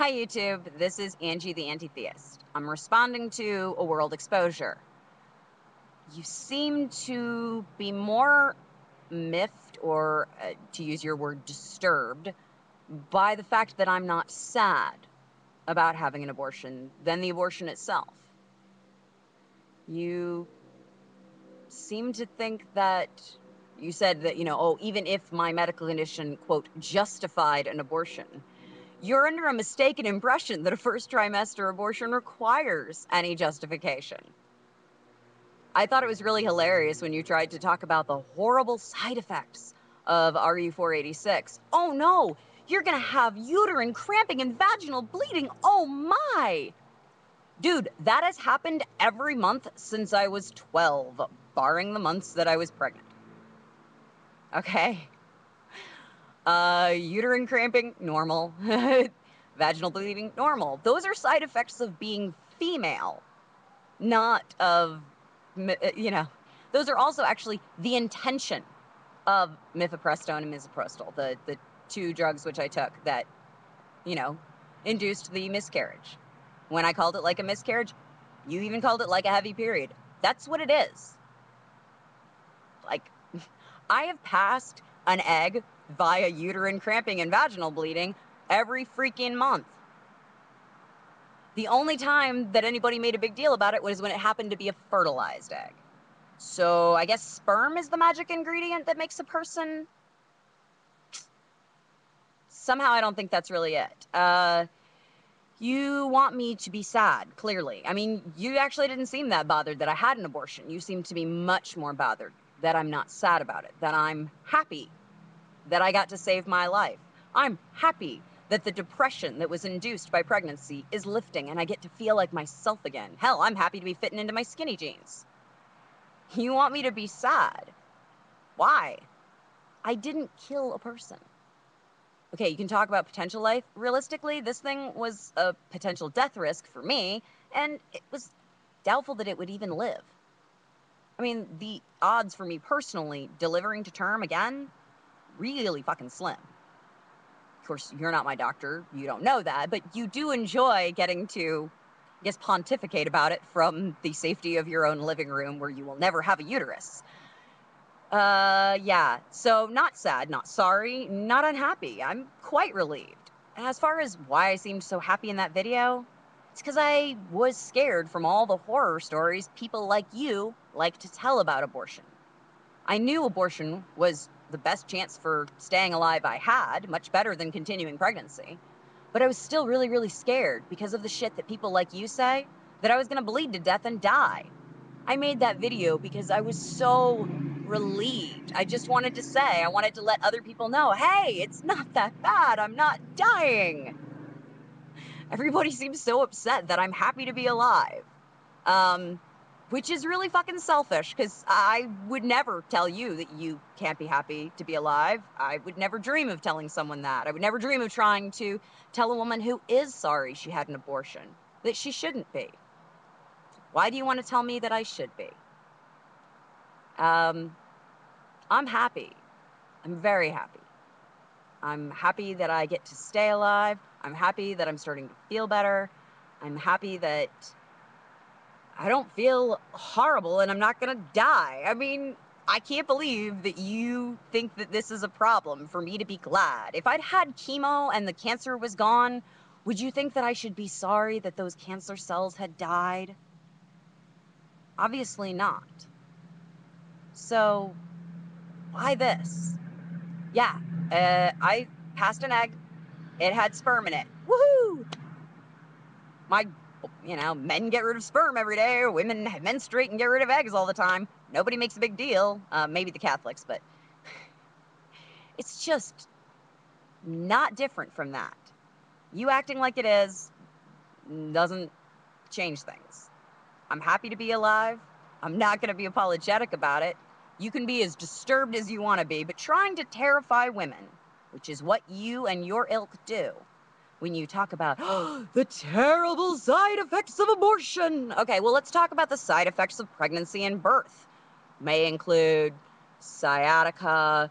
Hi YouTube, this is Angie the Anti-Theist. I'm responding to AWorldExposure. You seem to be more miffed, or to use your word, disturbed, by the fact that I'm not sad about having an abortion than the abortion itself. You seem to think that, you said that, even if my medical condition, quote, justified an abortion. You're under a mistaken impression that a first trimester abortion requires any justification. I thought it was really hilarious when you tried to talk about the horrible side effects of RU486. Oh no, you're gonna have uterine cramping and vaginal bleeding. Oh my! Dude, that has happened every month since I was 12, barring the months that I was pregnant. Okay? Uterine cramping, normal. Vaginal bleeding, normal. Those are side effects of being female, not of, those are also actually the intention of mifepristone and misoprostol, the two drugs which I took that, induced the miscarriage. When I called it like a miscarriage, you even called it like a heavy period. That's what it is. Like, I have passed an egg via uterine cramping and vaginal bleeding every freaking month. The only time that anybody made a big deal about it was when it happened to be a fertilized egg. So I guess sperm is the magic ingredient that makes a person. Somehow I don't think that's really it. You want me to be sad, clearly. I mean, you actually didn't seem that bothered that I had an abortion. You seem to be much more bothered that I'm not sad about it, that I'm happy that I got to save my life. I'm happy that the depression that was induced by pregnancy is lifting and I get to feel like myself again. Hell, I'm happy to be fitting into my skinny jeans. You want me to be sad? Why? I didn't kill a person. Okay, you can talk about potential life. Realistically, this thing was a potential death risk for me, and it was doubtful that it would even live. I mean, the odds for me personally delivering to term again, really fucking slim. Of course, you're not my doctor, you don't know that, but you do enjoy getting to, I guess, pontificate about it from the safety of your own living room where you will never have a uterus. Yeah, so not sad, not sorry, not unhappy. I'm quite relieved. And as far as why I seemed so happy in that video, it's because I was scared from all the horror stories people like you like to tell about abortion. I knew abortion was the best chance for staying alive I had, much better than continuing pregnancy. But I was still really, really scared because of the shit that people like you say, that I was gonna bleed to death and die. I made that video because I was so relieved. I just wanted to say, I wanted to let other people know, hey, it's not that bad, I'm not dying. Everybody seems so upset that I'm happy to be alive. Which is really fucking selfish, because I would never tell you that you can't be happy to be alive. I would never dream of telling someone that. I would never dream of trying to tell a woman who is sorry she had an abortion that she shouldn't be. Why do you want to tell me that I should be? I'm happy. I'm very happy. I'm happy that I get to stay alive. I'm happy that I'm starting to feel better. I'm happy that I don't feel horrible and I'm not gonna die. I mean, I can't believe that you think that this is a problem for me to be glad. If I'd had chemo and the cancer was gone, would you think that I should be sorry that those cancer cells had died? Obviously not. So, why this? Yeah, I passed an egg. It had sperm in it. Woohoo! Men get rid of sperm every day, or women menstruate and get rid of eggs all the time. Nobody makes a big deal. Maybe the Catholics, but it's just not different from that. You acting like it is doesn't change things. I'm happy to be alive. I'm not going to be apologetic about it. You can be as disturbed as you want to be, but trying to terrify women, which is what you and your ilk do, when you talk about the terrible side effects of abortion. Okay, well, let's talk about the side effects of pregnancy and birth. May include sciatica,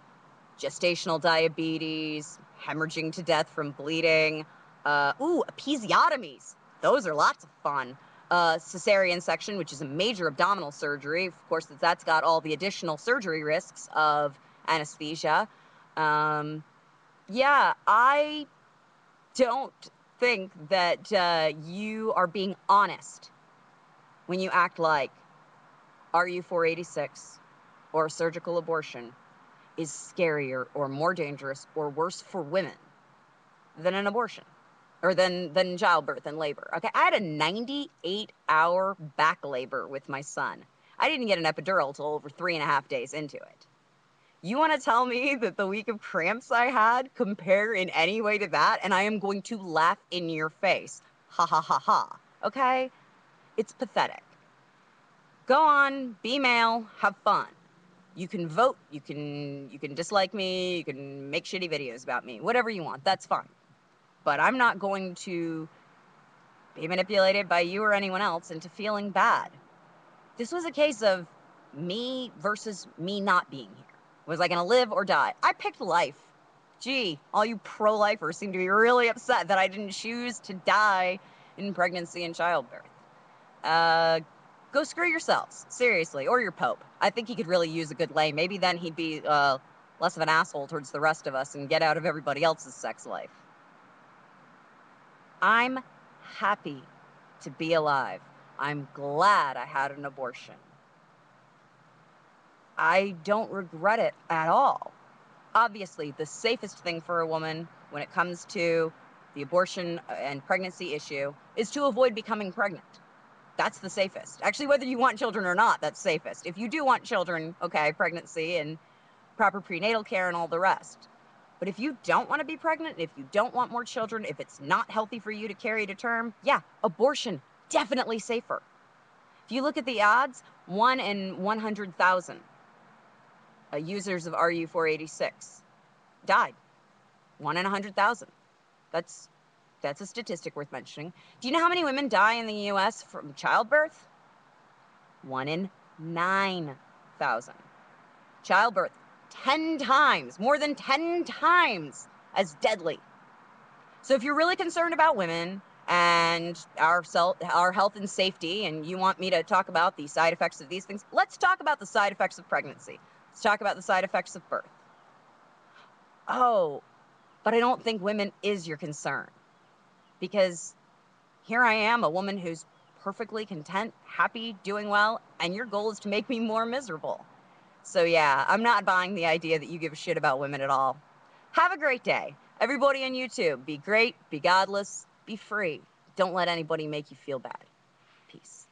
gestational diabetes, hemorrhaging to death from bleeding, Episiotomies. Those are lots of fun. Cesarean section, which is a major abdominal surgery. Of course, that's got all the additional surgery risks of anesthesia. Yeah, I don't think that you are being honest when you act like RU486 or surgical abortion is scarier or more dangerous or worse for women than an abortion or than childbirth and labor. Okay, I had a 98-hour back labor with my son. I didn't get an epidural till over 3.5 days into it. You want to tell me that the week of cramps I had compare in any way to that, and I am going to laugh in your face. Ha ha ha ha. Okay? It's pathetic. Go on, be male, have fun. You can vote, you can dislike me, you can make shitty videos about me, whatever you want, that's fine. But I'm not going to be manipulated by you or anyone else into feeling bad. This was a case of me versus me not being here. Was I going to live or die? I picked life. Gee, all you pro-lifers seem to be really upset that I didn't choose to die in pregnancy and childbirth. Go screw yourselves, seriously, or your Pope. I think he could really use a good lay. Maybe then he'd be less of an asshole towards the rest of us and get out of everybody else's sex life. I'm happy to be alive. I'm glad I had an abortion. I don't regret it at all. Obviously, the safest thing for a woman when it comes to the abortion and pregnancy issue is to avoid becoming pregnant. That's the safest. Actually, whether you want children or not, that's safest. If you do want children, okay, pregnancy and proper prenatal care and all the rest. But if you don't want to be pregnant, if you don't want more children, if it's not healthy for you to carry to term, yeah, abortion, definitely safer. If you look at the odds, 1 in 100,000 users of RU486 died. 1 in 100,000. That's a statistic worth mentioning. Do you know how many women die in the U.S. from childbirth? 1 in 9,000. Childbirth, 10 times, more than 10 times as deadly. So if you're really concerned about women and our health and safety, and you want me to talk about the side effects of these things, let's talk about the side effects of pregnancy. Let's talk about the side effects of birth. Oh, but I don't think women is your concern. Because here I am, a woman who's perfectly content, happy, doing well, and your goal is to make me more miserable. So yeah, I'm not buying the idea that you give a shit about women at all. Have a great day. Everybody on YouTube, be great, be godless, be free. Don't let anybody make you feel bad. Peace.